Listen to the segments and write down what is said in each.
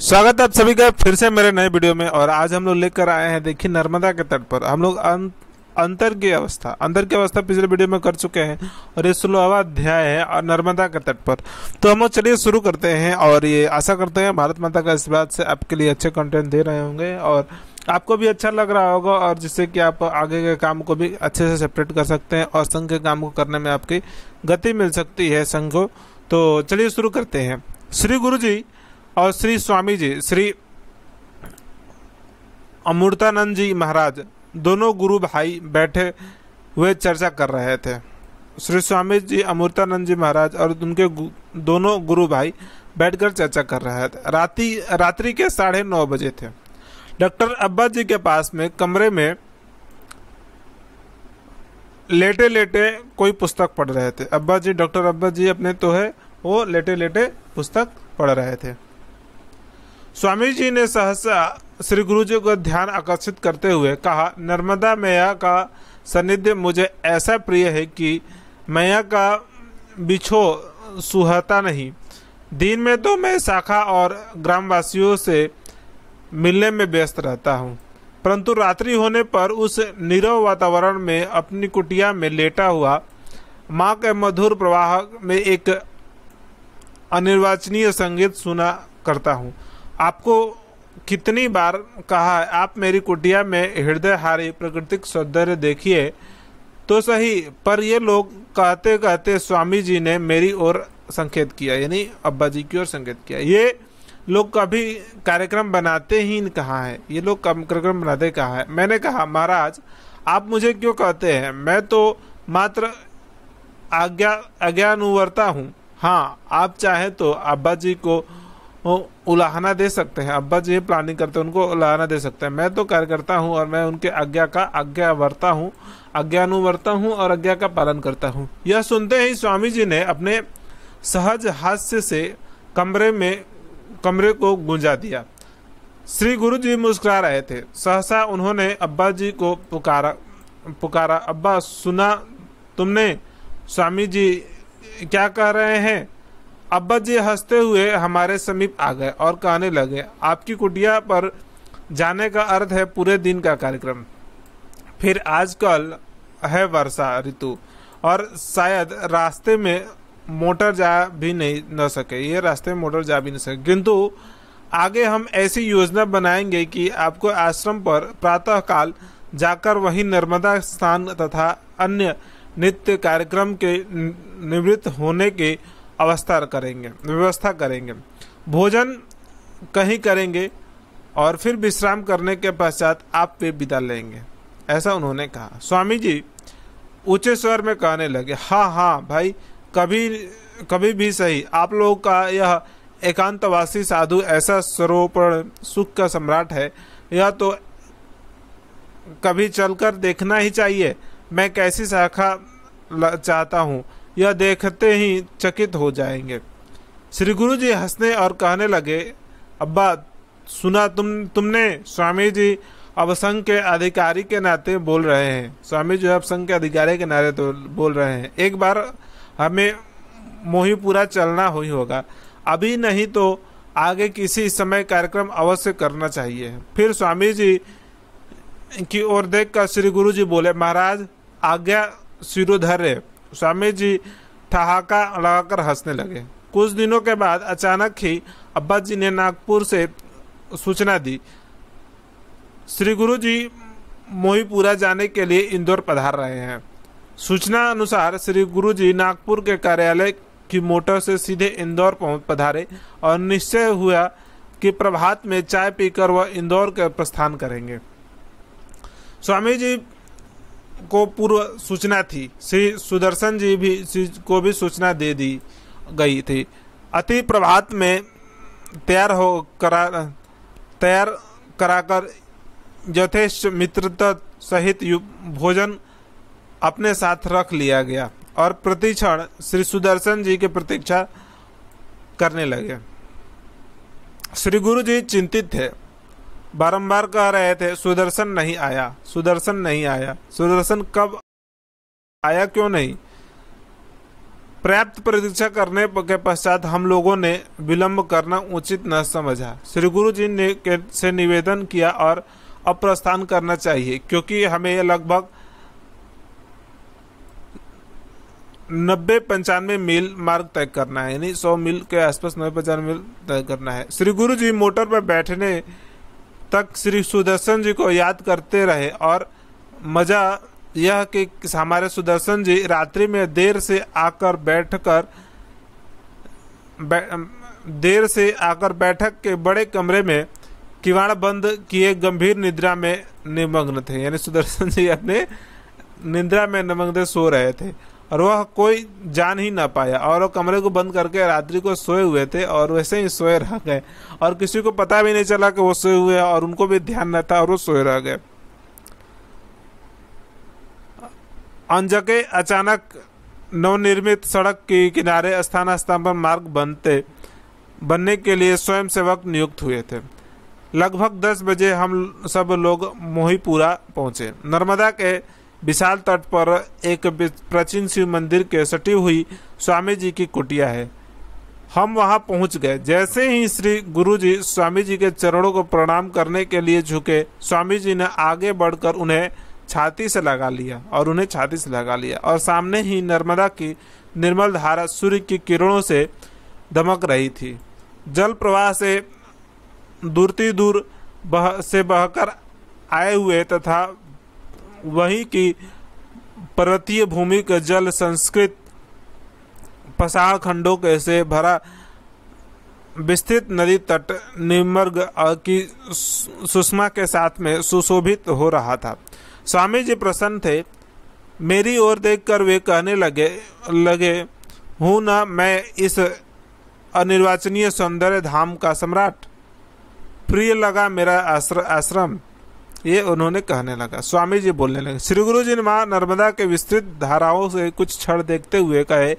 स्वागत है आप सभी का फिर से मेरे नए वीडियो में। और आज हम लोग लेकर आए हैं, देखिए, नर्मदा के तट पर हम लोग अंतर की अवस्था पिछले वीडियो में कर चुके हैं और ये 16वां अध्याय है और नर्मदा के तट पर। तो हम लोग चलिए शुरू करते हैं और ये आशा करते हैं भारत माता का आशीर्वाद से आपके लिए अच्छे कंटेंट दे रहे होंगे और आपको भी अच्छा लग रहा होगा, और जिससे कि आप आगे के काम को भी अच्छे से सेपरेट कर सकते हैं और संघ के काम को करने में आपकी गति मिल सकती है संघ को। तो चलिए शुरू करते हैं। श्री गुरु जी और श्री स्वामी जी, श्री अमृतानंद जी महाराज, दोनों गुरु भाई बैठे हुए चर्चा कर रहे थे। श्री स्वामी जी अमृतानंद जी महाराज और उनके दोनों गुरु भाई बैठकर चर्चा कर रहे थे। रात्रि के 9:30 बजे थे। डॉक्टर अब्बा जी के पास में कमरे में लेटे लेटे कोई पुस्तक पढ़ रहे थे। डॉक्टर अब्बा जी अपने तो है वो लेटे लेटे पुस्तक पढ़ रहे थे। स्वामी जी ने सहसा श्री गुरु जी को ध्यान आकर्षित करते हुए कहा, नर्मदा मैया का सानिध्य मुझे ऐसा प्रिय है कि मैया का बिछो सुहाता नहीं। दिन में तो मैं शाखा और ग्रामवासियों से मिलने में व्यस्त रहता हूँ, परंतु रात्रि होने पर उस नीरव वातावरण में अपनी कुटिया में लेटा हुआ माँ के मधुर प्रवाह में एक अनिर्वचनीय संगीत सुना करता हूँ। आपको कितनी बार कहा है, आप मेरी कुटिया में हृदयहारी प्राकृतिक सौंदर्य देखिए तो सही, पर ये लोग कहते कहते स्वामी जी ने मेरी ओर संकेत किया, यानी अब्बा जी की ओर संकेत किया। ये लोग कभी कार्यक्रम बनाते ही कहाँ है, ये लोग कार्यक्रम बनाते कहाँ है। मैंने कहा, महाराज आप मुझे क्यों कहते हैं, मैं तो मात्र आज्ञानुवर्ता हूँ। हाँ, आप चाहे तो अब्बा जी को उलाहना दे सकते हैं, अब्बा जी प्लानिंग करते हैं उनको उलाहना दे सकते हैं। मैं तो कार्यकर्ता हूँ और मैं उनके आज्ञानुवर्ता हूँ और आज्ञा का पालन करता हूँ। यह सुनते ही स्वामी जी ने अपने सहज हास्य से कमरे को गूंजा दिया। श्री गुरु जी मुस्कुरा रहे थे। सहसा उन्होंने अब्बा जी को पुकारा, अब्बा सुना तुमने, स्वामी जी क्या कह रहे हैं। अब्बा जी हंसते हुए हमारे समीप आ गए और कहने लगे, आपकी कुटिया पर जाने का अर्थ है पूरे दिन का कार्यक्रम। फिर आजकल है वर्षा ऋतु और शायद रास्ते में मोटर जा भी न सके, किंतु आगे हम ऐसी योजना बनाएंगे कि आपको आश्रम पर प्रातः काल जाकर वहीं नर्मदा स्नान तथा अन्य नित्य कार्यक्रम के निवृत्त होने की व्यवस्था करेंगे। भोजन कहीं करेंगे और फिर विश्राम करने के पश्चात आप वे विदा लेंगे, ऐसा उन्होंने कहा। स्वामी जी ऊंचे स्वर में कहने लगे, हाँ भाई, कभी भी सही। आप लोगों का यह एकांतवासी साधु ऐसा सर्वोपरि सुख का सम्राट है, यह तो कभी चलकर देखना ही चाहिए। मैं कैसी शाखा चाहता हूँ, यह देखते ही चकित हो जाएंगे। श्री गुरु जी हंसने और कहने लगे, अब्बा सुना तुमने, स्वामी जी अब संघ के अधिकारी के नाते बोल रहे हैं। स्वामी जी अब संघ के अधिकारी के नाते तो बोल रहे हैं। एक बार हमें मोहीपुरा चलना ही होगा, अभी नहीं तो आगे किसी समय कार्यक्रम अवश्य करना चाहिए। फिर स्वामी जी की ओर देखकर श्री गुरु जी बोले, महाराज आज्ञा शिरोधर्य। स्वामी जी ठहाका लगाकर हंसने लगे। कुछ दिनों के बाद अचानक ही अब्बा जी ने नागपुर से सूचना दी, श्री गुरु जी मोहीपुरा जाने के लिए इंदौर पधार रहे हैं। सूचना अनुसार श्री गुरु जी नागपुर के कार्यालय की मोटर से सीधे इंदौर पधारे और निश्चय हुआ कि प्रभात में चाय पीकर वह इंदौर के प्रस्थान करेंगे। स्वामी जी को पूर्व सूचना थी, श्री सुदर्शन जी को भी सूचना दे दी गई थी। अति प्रभात में तैयार कराकर यथेष्ट मित्रता सहित भोजन अपने साथ रख लिया गया और प्रतिक्षण श्री सुदर्शन जी की प्रतीक्षा करने लगे। श्री गुरु जी चिंतित थे, बारंबार कह रहे थे, सुदर्शन नहीं आया, सुदर्शन कब आया, क्यों नहीं। पर्याप्त प्रतीक्षा करने के पश्चात हम लोगों ने विलंब करना उचित न समझा। श्री गुरु जी ने से निवेदन किया और अब प्रस्थान करना चाहिए, क्योंकि हमें लगभग 90-95 मील मार्ग तय करना है, यानी 100 मील के आसपास 90-95 मील तय करना है। श्री गुरु जी मोटर पर बैठने तक श्री सुदर्शन जी को याद करते रहे और मजा यह कि हमारे सुदर्शन जी रात्रि में देर से आकर बैठक के बड़े कमरे में किवाड़ बंद किए गंभीर निद्रा में निमग्न थे। यानी सुदर्शन जी अपने निद्रा में निमग्न सो रहे थे और वह कोई जान ही ना पाया, और वो कमरे को बंद करके रात्रि को सोए हुए थे और वैसे ही सोए रह गए और किसी को पता भी नहीं चला कि वो सोए हुए और उनको भी ध्यान न था और वो सोए रह गए। अनजके अचानक नवनिर्मित सड़क के किनारे स्थान स्थान पर मार्ग बनने के लिए स्वयंसेवक नियुक्त हुए थे। लगभग 10 बजे हम सब लोग मोहीपुरा पहुंचे। नर्मदा के विशाल तट पर एक प्राचीन शिव मंदिर के सटी हुई स्वामी जी की कुटिया है। हम वहां पहुंच गए। जैसे ही श्री गुरु जी स्वामी जी के चरणों को प्रणाम करने के लिए झुके, स्वामी जी ने आगे बढ़कर उन्हें छाती से लगा लिया और सामने ही नर्मदा की निर्मल धारा सूर्य की किरणों से दमक रही थी। जल प्रवाह से दूर बहकर आए हुए तथा वहीं की पर्वतीय भूमि के जल संस्कृत पसाड़ खंडों के से भरा विस्तृत नदी तट निमर्ग की सुषमा के साथ में सुशोभित हो रहा था। स्वामी जी प्रसन्न थे। मेरी ओर देखकर वे कहने लगे हूं ना मैं इस अनिर्वाचनीय सौंदर्य धाम का सम्राट। प्रिय लगा मेरा आश्रम, ये उन्होंने कहने लगा। स्वामी जी बोलने लगे। श्री गुरु जी ने मां नर्मदा के विस्तृत धाराओं से कुछ क्षण देखते हुए कहे,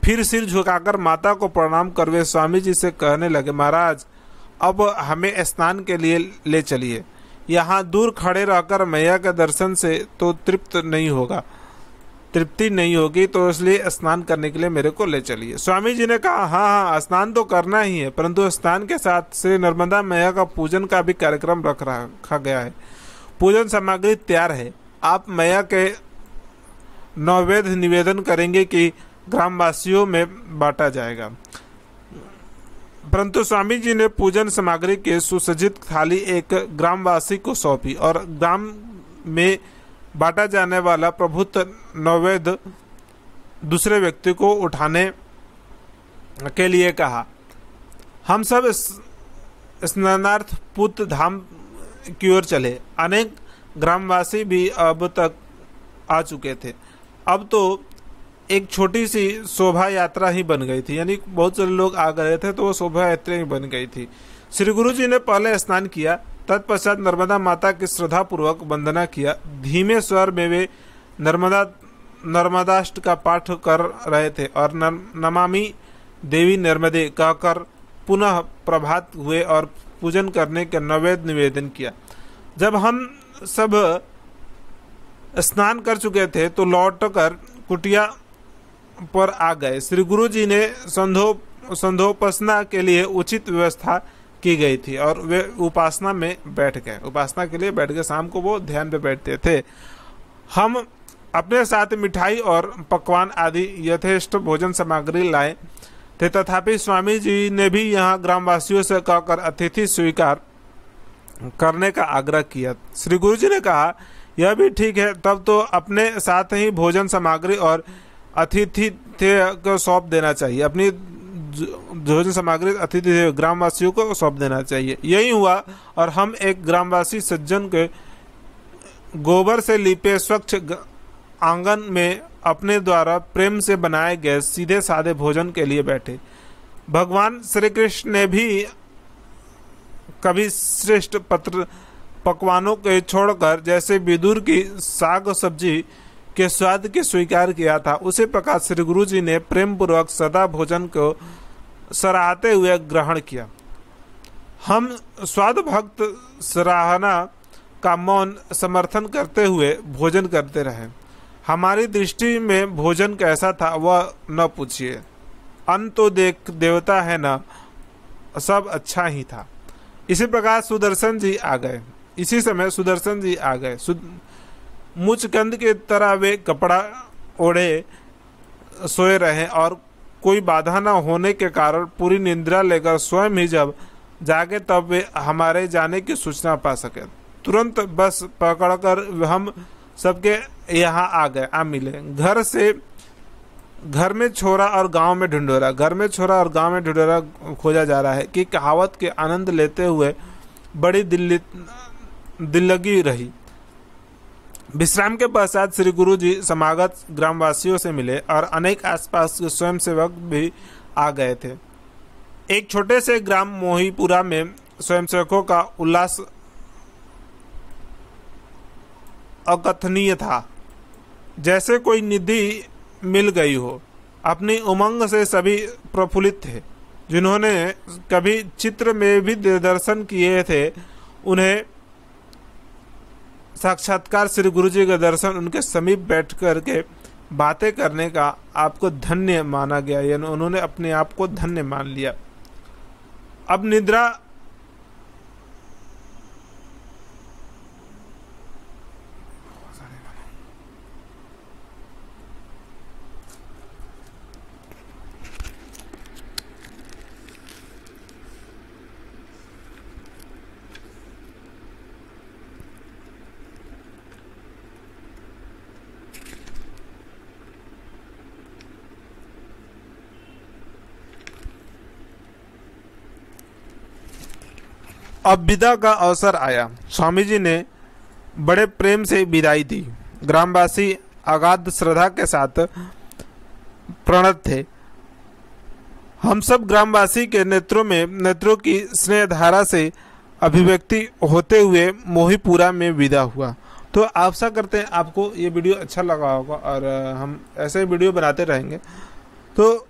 फिर सिर झुकाकर माता को प्रणाम कर वे स्वामी जी से कहने लगे, महाराज अब हमें स्नान के लिए ले चलिए। यहाँ दूर खड़े रहकर मैया के दर्शन से तो तृप्ति नहीं होगी, तो इसलिए स्नान करने के लिए मेरे को ले चलिए। स्वामी जी ने कहा, हाँ स्नान तो करना ही है, परंतु स्नान के साथ श्री नर्मदा मैया का पूजन का भी कार्यक्रम रखा गया है। पूजन सामग्री तैयार है। आप मैया के नैवेद्य निवेदन करेंगे कि ग्रामवासियों में बांटा जाएगा। परंतु स्वामी जी ने पूजन सामग्री के सुसज्जित थाली एक ग्रामवासी को सौंपी और ग्राम में बांटा जाने वाला प्रभुत नैवेद्य दूसरे व्यक्ति को उठाने के लिए कहा। हम सब स्नानार्थ पुत धाम की ओर चले। अनेक ग्रामवासी भी अब तक आ चुके थे। अब तो एक छोटी सी शोभा यात्रा ही बन गई थी, यानी बहुत सारे लोग आ गए थे तो वो शोभा यात्रा ही बन गई थी। श्री गुरु जी ने पहले स्नान किया, तत्पश्चात नर्मदा माता की श्रद्धा पूर्वक वंदना किया। धीमे स्वर में वे नर्मदाष्ट का पाठ कर रहे थे और नमामि देवी नर्मदे कहकर पुनः प्रभात हुए और पूजन करने के नैवेद्य निवेदन किया। जब हम सब स्नान कर चुके थे तो लौटकर कुटिया पर आ गए। श्री गुरु जी ने संध्योपासना के लिए उचित व्यवस्था की गई थी और वे उपासना में बैठ गए। उपासना के लिए बैठ गए। शाम को वो ध्यान पे बैठते थे। हम अपने साथ मिठाई और पकवान आदि यथेष्ट भोजन सामग्री लाए थे, तथापि स्वामी जी ने भी यहाँ ग्रामवासियों से कहकर अतिथि स्वीकार करने का आग्रह किया। श्री गुरु जी ने कहा, यह भी ठीक है, तब तो अपने साथ ही भोजन सामग्री और अतिथि को सौंप देना चाहिए। अपनी भोजन सामग्री अतिथि ग्रामवासियों को सौंप देना चाहिए। यही हुआ और हम एक ग्रामवासी सज्जन के गोबर से लिपे स्वच्छ आंगन में अपने द्वारा प्रेम से बनाए गए सीधे साधे भोजन के लिए बैठे। भगवान श्री कृष्ण ने भी कभी श्रेष्ठ पकवानों के छोड़कर जैसे विदुर की साग सब्जी के स्वाद के स्वीकार किया था, उसी प्रकार श्री गुरु जी ने प्रेम पूर्वक सदा भोजन को सराहते हुए ग्रहण किया। हम स्वाद भक्त सराहना का मौन समर्थन करते हुए भोजन करते रहे। हमारी दृष्टि में भोजन कैसा था वह न पूछिए, अन्न तो देवता है ना, सब अच्छा ही था। इसी प्रकार सुदर्शन जी आ गए। इसी समय सुदर्शन जी आ गए। मुचकंद के तरह वे कपड़ा ओढ़े सोए रहे और कोई बाधा न होने के कारण पूरी निद्रा लेकर स्वयं ही जब जागे तब वे हमारे जाने की सूचना पा सके। तुरंत बस पकड़कर हम सबके यहाँ आ मिले। घर में छोरा और गांव में ढिंढोरा, घर में छोरा और गांव में ढिंढोरा खोजा जा रहा है कि कहावत के आनंद लेते हुए बड़ी दिल लगी रही। विश्राम के पश्चात श्री गुरु जी समागत ग्रामवासियों से मिले और अनेक आसपास के स्वयंसेवक भी आ गए थे। एक छोटे से ग्राम मोहीपुरा में स्वयंसेवकों का उल्लास अकथनीय था, जैसे कोई निधि मिल गई हो। अपनी उमंग से सभी प्रफुल्लित थे। जिन्होंने कभी चित्र में भी दर्शन किए थे, उन्हें साक्षात्कार श्री गुरु जी का दर्शन उनके समीप बैठ कर के बातें करने का आपको धन्य माना गया, यानी उन्होंने अपने आप को धन्य मान लिया। अब निद्रा अब विदा का अवसर आया। स्वामी जी ने बड़े प्रेम से विदाई दी। ग्रामवासी अगाध श्रद्धा के साथ प्रणत थे। हम सब ग्रामवासी के नेत्रों की स्नेहधारा से अभिव्यक्ति होते हुए मोहीपुरा में विदा हुआ। तो आशा करते हैं आपको ये वीडियो अच्छा लगा होगा और हम ऐसे वीडियो बनाते रहेंगे। तो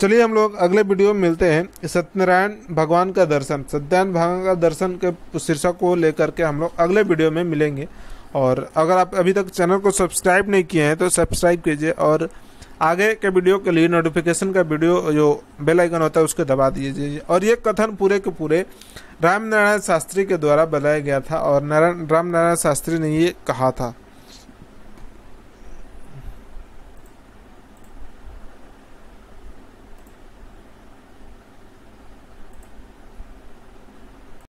चलिए हम लोग अगले वीडियो में मिलते हैं। सत्यनारायण भगवान का दर्शन, सत्यनारायण भगवान का दर्शन के शीर्षक को लेकर के हम लोग अगले वीडियो में मिलेंगे। और अगर आप अभी तक चैनल को सब्सक्राइब नहीं किए हैं तो सब्सक्राइब कीजिए और आगे के वीडियो के लिए नोटिफिकेशन का वीडियो जो बेल आइकन होता है उसको दबा दीजिए। और ये कथन पूरे के पूरे राम नारायण शास्त्री के द्वारा बनाया गया था और राम नारायण शास्त्री ने ये कहा था।